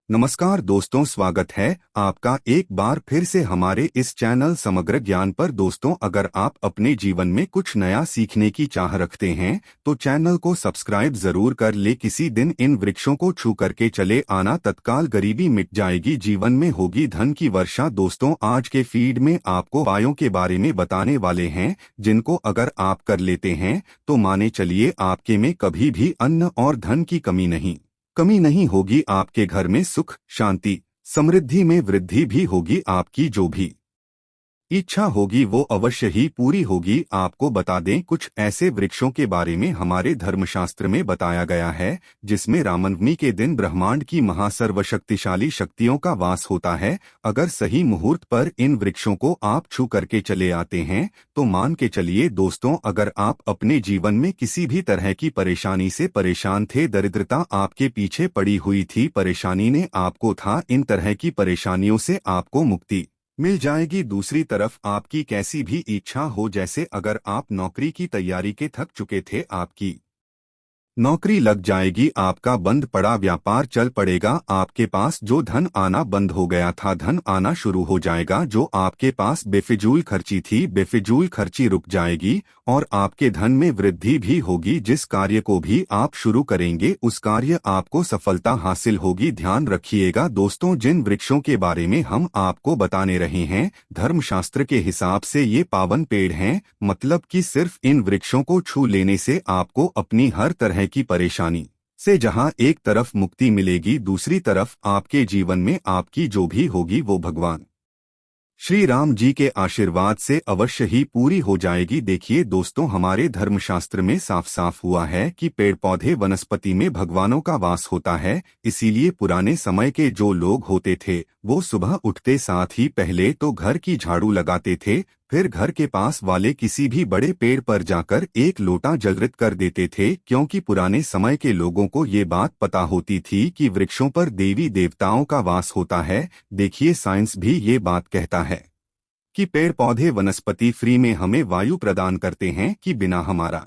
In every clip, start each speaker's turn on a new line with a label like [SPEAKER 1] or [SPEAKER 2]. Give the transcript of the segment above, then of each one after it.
[SPEAKER 1] नमस्कार दोस्तों, स्वागत है आपका एक बार फिर से हमारे इस चैनल समग्र ज्ञान पर। दोस्तों, अगर आप अपने जीवन में कुछ नया सीखने की चाह रखते हैं तो चैनल को सब्सक्राइब जरूर कर ले। किसी दिन इन वृक्षों को छू करके चले आना, तत्काल गरीबी मिट जाएगी, जीवन में होगी धन की वर्षा। दोस्तों, आज के फीड में आपको उपायों के बारे में बताने वाले हैं जिनको अगर आप कर लेते हैं तो माने चलिए आपके में कभी भी अन्न और धन की कमी नहीं होगी। आपके घर में सुख, शांति, समृद्धि में वृद्धि भी होगी। आपकी जो भी इच्छा होगी वो अवश्य ही पूरी होगी। आपको बता दें, कुछ ऐसे वृक्षों के बारे में हमारे धर्मशास्त्र में बताया गया है जिसमें रामनवमी के दिन ब्रह्मांड की महासर्वशक्तिशाली शक्तियों का वास होता है। अगर सही मुहूर्त पर इन वृक्षों को आप छू करके चले आते हैं तो मान के चलिए दोस्तों, अगर आप अपने जीवन में किसी भी तरह की परेशानी से परेशान थे, दरिद्रता आपके पीछे पड़ी हुई थी, परेशानी ने आपको था, इन तरह की परेशानियों से आपको मुक्ति मिल जाएगी। दूसरी तरफ आपकी कैसी भी इच्छा हो, जैसे अगर आप नौकरी की तैयारी के थक चुके थे, आपकी नौकरी लग जाएगी, आपका बंद पड़ा व्यापार चल पड़ेगा, आपके पास जो धन आना बंद हो गया था धन आना शुरू हो जाएगा, जो आपके पास बेफिजूल खर्ची थी बेफिजूल खर्ची रुक जाएगी और आपके धन में वृद्धि भी होगी। जिस कार्य को भी आप शुरू करेंगे उस कार्य आपको सफलता हासिल होगी। ध्यान रखिएगा दोस्तों, जिन वृक्षों के बारे में हम आपको बताने रहे हैं धर्मशास्त्र के हिसाब से ये पावन पेड़ हैं, मतलब कि सिर्फ इन वृक्षों को छू लेने से आपको अपनी हर तरह की परेशानी से जहां एक तरफ मुक्ति मिलेगी, दूसरी तरफ आपके जीवन में आपकी जो भी होगी वो भगवान श्री राम जी के आशीर्वाद से अवश्य ही पूरी हो जाएगी। देखिए दोस्तों, हमारे धर्मशास्त्र में साफ साफ हुआ है कि पेड़ पौधे वनस्पति में भगवानों का वास होता है। इसीलिए पुराने समय के जो लोग होते थे वो सुबह उठते साथ ही पहले तो घर की झाड़ू लगाते थे, फिर घर के पास वाले किसी भी बड़े पेड़ पर जाकर एक लोटा जलरित कर देते थे, क्योंकि पुराने समय के लोगों को ये बात पता होती थी कि वृक्षों पर देवी देवताओं का वास होता है। देखिए, साइंस भी ये बात कहता है कि पेड़ पौधे वनस्पति फ्री में हमें वायु प्रदान करते हैं कि बिना हमारा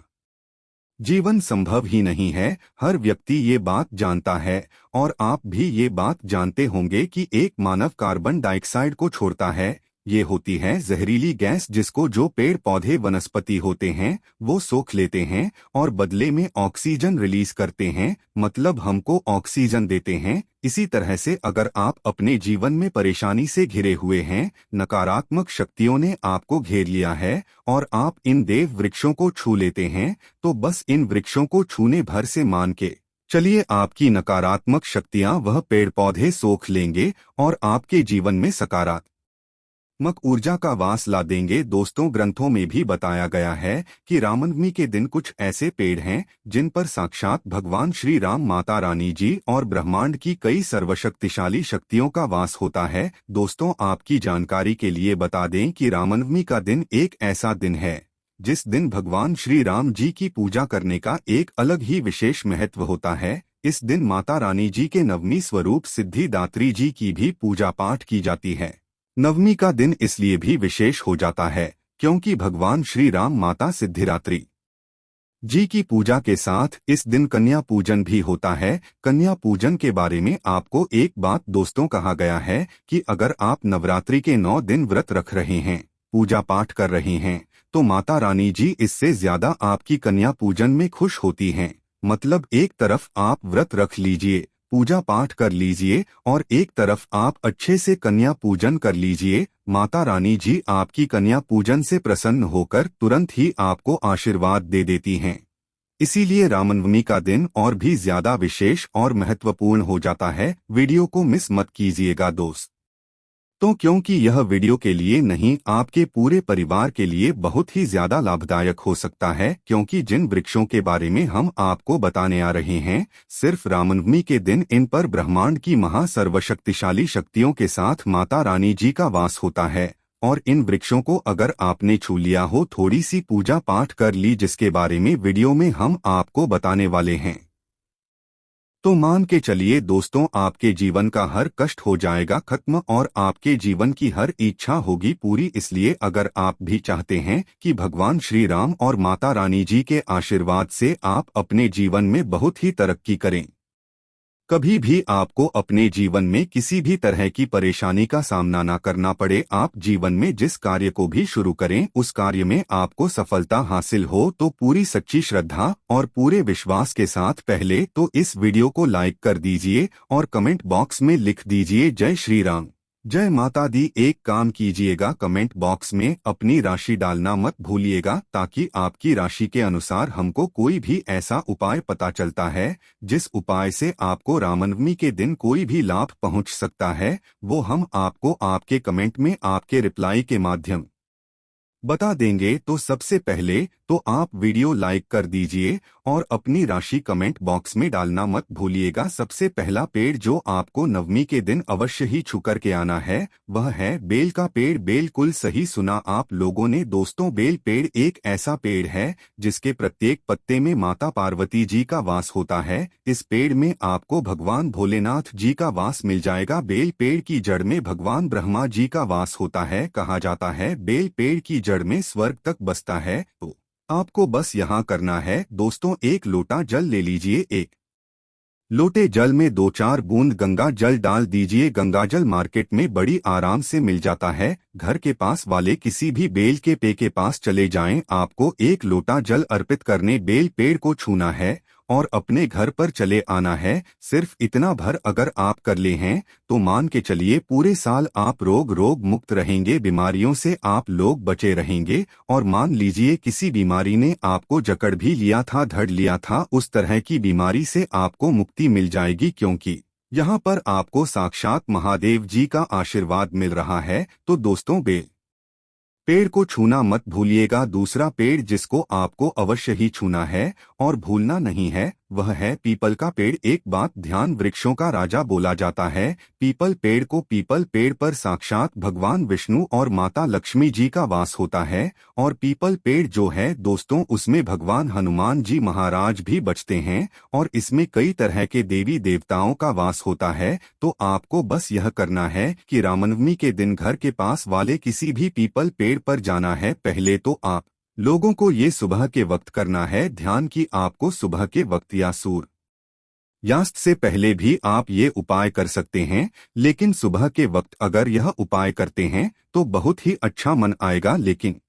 [SPEAKER 1] जीवन संभव ही नहीं है। हर व्यक्ति ये बात जानता है और आप भी ये बात जानते होंगे कि एक मानव कार्बन डाइऑक्साइड को छोड़ता है। ये होती है जहरीली गैस जिसको जो पेड़ पौधे वनस्पति होते हैं वो सोख लेते हैं और बदले में ऑक्सीजन रिलीज करते हैं, मतलब हमको ऑक्सीजन देते हैं। इसी तरह से अगर आप अपने जीवन में परेशानी से घिरे हुए हैं, नकारात्मक शक्तियों ने आपको घेर लिया है और आप इन देव वृक्षों को छू लेते हैं, तो बस इन वृक्षों को छूने भर से मान के चलिए आपकी नकारात्मक शक्तियां वह पेड़ पौधे सोख लेंगे और आपके जीवन में सकारात्मक ऊर्जा का वास ला देंगे। दोस्तों, ग्रंथों में भी बताया गया है कि रामनवमी के दिन कुछ ऐसे पेड़ हैं जिन पर साक्षात भगवान श्री राम, माता रानी जी और ब्रह्मांड की कई सर्वशक्तिशाली शक्तियों का वास होता है। दोस्तों, आपकी जानकारी के लिए बता दें कि रामनवमी का दिन एक ऐसा दिन है जिस दिन भगवान श्री राम जी की पूजा करने का एक अलग ही विशेष महत्व होता है। इस दिन माता रानी जी के नवमी स्वरूप सिद्धिदात्री जी की भी पूजा पाठ की जाती है। नवमी का दिन इसलिए भी विशेष हो जाता है क्योंकि भगवान श्री राम, माता सिद्धिदात्री जी की पूजा के साथ इस दिन कन्या पूजन भी होता है। कन्या पूजन के बारे में आपको एक बात दोस्तों कहा गया है कि अगर आप नवरात्रि के 9 दिन व्रत रख रहे हैं, पूजा पाठ कर रहे हैं, तो माता रानी जी इससे ज्यादा आपकी कन्या पूजन में खुश होती हैं। मतलब एक तरफ आप व्रत रख लीजिए, पूजा पाठ कर लीजिए और एक तरफ आप अच्छे से कन्या पूजन कर लीजिए। माता रानी जी आपकी कन्या पूजन से प्रसन्न होकर तुरंत ही आपको आशीर्वाद दे देती हैं। इसीलिए रामनवमी का दिन और भी ज्यादा विशेष और महत्वपूर्ण हो जाता है। वीडियो को मिस मत कीजिएगा दोस्त, तो क्योंकि यह वीडियो के लिए नहीं आपके पूरे परिवार के लिए बहुत ही ज्यादा लाभदायक हो सकता है। क्योंकि जिन वृक्षों के बारे में हम आपको बताने आ रहे हैं, सिर्फ रामनवमी के दिन इन पर ब्रह्मांड की महासर्वशक्तिशाली शक्तियों के साथ माता रानी जी का वास होता है और इन वृक्षों को अगर आपने छू लिया हो, थोड़ी सी पूजा पाठ कर ली, जिसके बारे में वीडियो में हम आपको बताने वाले हैं, तो मान के चलिए दोस्तों आपके जीवन का हर कष्ट हो जाएगा खत्म और आपके जीवन की हर इच्छा होगी पूरी। इसलिए अगर आप भी चाहते हैं कि भगवान श्री राम और माता रानी जी के आशीर्वाद से आप अपने जीवन में बहुत ही तरक्की करें, कभी भी आपको अपने जीवन में किसी भी तरह की परेशानी का सामना न करना पड़े। आप जीवन में जिस कार्य को भी शुरू करें उस कार्य में आपको सफलता हासिल हो तो पूरी सच्ची श्रद्धा और पूरे विश्वास के साथ पहले तो इस वीडियो को लाइक कर दीजिए और कमेंट बॉक्स में लिख दीजिए जय श्री राम, जय माता दी। एक काम कीजिएगा, कमेंट बॉक्स में अपनी राशि डालना मत भूलिएगा, ताकि आपकी राशि के अनुसार हमको कोई भी ऐसा उपाय पता चलता है जिस उपाय से आपको रामनवमी के दिन कोई भी लाभ पहुंच सकता है, वो हम आपको आपके कमेंट में आपके रिप्लाई के माध्यम बता देंगे। तो सबसे पहले तो आप वीडियो लाइक कर दीजिए और अपनी राशि कमेंट बॉक्स में डालना मत भूलिएगा। सबसे पहला पेड़ जो आपको नवमी के दिन अवश्य ही छू कर के आना है वह है बेल का पेड़। बिल्कुल सही सुना आप लोगों ने दोस्तों, बेल पेड़ एक ऐसा पेड़ है जिसके प्रत्येक पत्ते में माता पार्वती जी का वास होता है। इस पेड़ में आपको भगवान भोलेनाथ जी का वास मिल जाएगा। बेल पेड़ की जड़ में भगवान ब्रह्मा जी का वास होता है। कहा जाता है बेल पेड़ की जड़ में स्वर्ग तक बसता है। तो आपको बस यहाँ करना है दोस्तों, एक लोटा जल ले लीजिए। एक लोटे जल में 2-4 बूंद गंगा जल डाल दीजिए। गंगा जल मार्केट में बड़ी आराम से मिल जाता है। घर के पास वाले किसी भी बेल के पेड़ के पास चले जाएं। आपको एक लोटा जल अर्पित करने बेल पेड़ को छूना है और अपने घर पर चले आना है। सिर्फ इतना भर अगर आप कर ले हैं तो मान के चलिए पूरे साल आप रोग मुक्त रहेंगे, बीमारियों से आप लोग बचे रहेंगे। और मान लीजिए किसी बीमारी ने आपको जकड़ भी लिया था, धड़ लिया था, उस तरह की बीमारी से आपको मुक्ति मिल जाएगी, क्योंकि यहाँ पर आपको साक्षात महादेव जी का आशीर्वाद मिल रहा है। तो दोस्तों, बेल पेड़ को छूना मत भूलिएगा। दूसरा पेड़ जिसको आपको अवश्य ही छूना है और भूलना नहीं है वह है पीपल का पेड़। एक बात ध्यान, वृक्षों का राजा बोला जाता है पीपल पेड़ को। पीपल पेड़ पर साक्षात भगवान विष्णु और माता लक्ष्मी जी का वास होता है। और पीपल पेड़ जो है दोस्तों, उसमें भगवान हनुमान जी महाराज भी बचते हैं और इसमें कई तरह के देवी देवताओं का वास होता है। तो आपको बस यह करना है कि रामनवमी के दिन घर के पास वाले किसी भी पीपल पेड़ पर जाना है। पहले तो आप लोगों को ये सुबह के वक्त करना है। ध्यान की आपको सुबह के वक्त या सूर्यास्त से पहले भी आप ये उपाय कर सकते हैं, लेकिन सुबह के वक्त अगर यह उपाय करते हैं तो बहुत ही अच्छा मन आएगा। लेकिन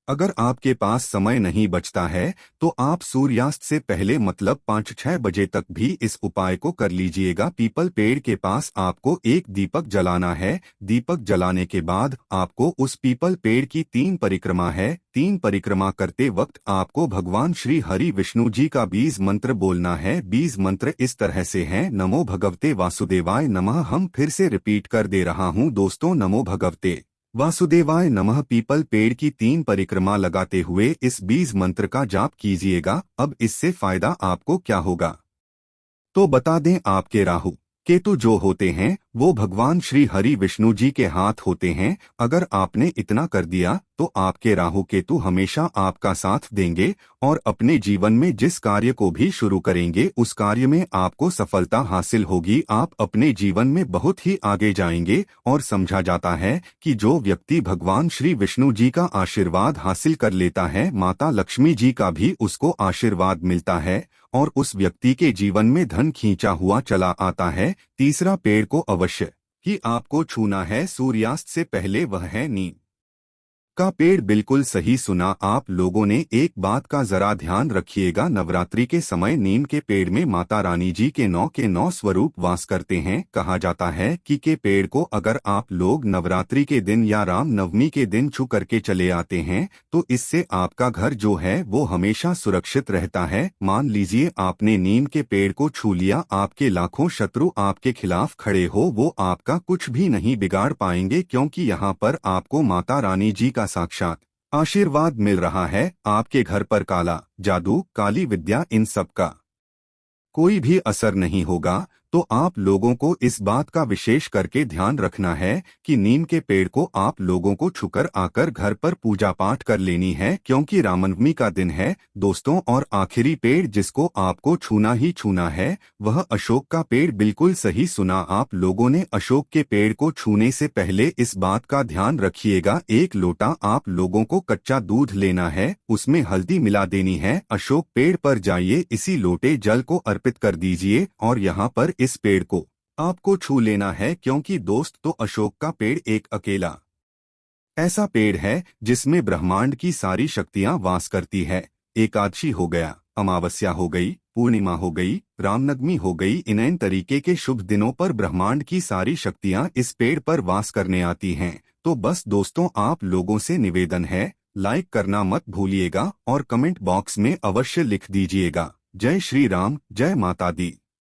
[SPEAKER 1] अगर आपके पास समय नहीं बचता है तो आप सूर्यास्त से पहले मतलब 5-6 बजे तक भी इस उपाय को कर लीजिएगा। पीपल पेड़ के पास आपको एक दीपक जलाना है। दीपक जलाने के बाद आपको उस पीपल पेड़ की 3 परिक्रमा है। 3 परिक्रमा करते वक्त आपको भगवान श्री हरि विष्णु जी का बीज मंत्र बोलना है। बीज मंत्र इस तरह से है, नमो भगवते वासुदेवाय नमः। हम फिर से रिपीट कर दे रहा हूँ दोस्तों, नमो भगवते वासुदेवाय नमः। पीपल पेड़ की 3 परिक्रमा लगाते हुए इस बीज मंत्र का जाप कीजिएगा। अब इससे फायदा आपको क्या होगा तो बता दें, आपके राहु केतु जो होते हैं वो भगवान श्री हरि विष्णु जी के हाथ होते हैं। अगर आपने इतना कर दिया तो आपके राहु केतु हमेशा आपका साथ देंगे और अपने जीवन में जिस कार्य को भी शुरू करेंगे उस कार्य में आपको सफलता हासिल होगी। आप अपने जीवन में बहुत ही आगे जाएंगे। और समझा जाता है कि जो व्यक्ति भगवान श्री विष्णु जी का आशीर्वाद हासिल कर लेता है, माता लक्ष्मी जी का भी उसको आशीर्वाद मिलता है और उस व्यक्ति के जीवन में धन खींचा हुआ चला आता है। तीसरा पेड़ को अवश्य ही आपको छूना है सूर्यास्त से पहले, वह है नीम का पेड़। बिल्कुल सही सुना आप लोगों ने। एक बात का जरा ध्यान रखिएगा, नवरात्रि के समय नीम के पेड़ में माता रानी जी के 9 स्वरूप वास करते हैं। कहा जाता है कि के पेड़ को अगर आप लोग नवरात्रि के दिन या राम नवमी के दिन छू करके चले आते हैं तो इससे आपका घर जो है वो हमेशा सुरक्षित रहता है। मान लीजिए आपने नीम के पेड़ को छू लिया, आपके लाखों शत्रु आपके खिलाफ खड़े हो, वो आपका कुछ भी नहीं बिगाड़ पाएंगे, क्योंकि यहाँ पर आपको माता रानी जी का साक्षात आशीर्वाद मिल रहा है। आपके घर पर काला जादू, काली विद्या, इन सब का कोई भी असर नहीं होगा। तो तो आप लोगों को इस बात का विशेष करके ध्यान रखना है कि नीम के पेड़ को आप लोगों को छूकर आकर घर पर पूजा पाठ कर लेनी है, क्योंकि रामनवमी का दिन है दोस्तों। और आखिरी पेड़ जिसको आपको छूना ही छूना है वह अशोक का पेड़। बिल्कुल सही सुना आप लोगों ने। अशोक के पेड़ को छूने से पहले इस बात का ध्यान रखिएगा, 1 लोटा आप लोगों को कच्चा दूध लेना है, उसमें हल्दी मिला देनी है, अशोक पेड़ पर जाइए, इसी लोटे जल को अर्पित कर दीजिए और यहाँ पर इस पेड़ को आपको छू लेना है, क्योंकि दोस्त तो अशोक का पेड़ एक अकेला ऐसा पेड़ है जिसमें ब्रह्मांड की सारी शक्तियां वास करती है। एकादशी हो गया, अमावस्या हो गई, पूर्णिमा हो गई, रामनवमी हो गई, इन तरीके के शुभ दिनों पर ब्रह्मांड की सारी शक्तियां इस पेड़ पर वास करने आती हैं। तो बस दोस्तों आप लोगों से निवेदन है, लाइक करना मत भूलिएगा और कमेंट बॉक्स में अवश्य लिख दीजिएगा। जय श्री राम, जय माता दी।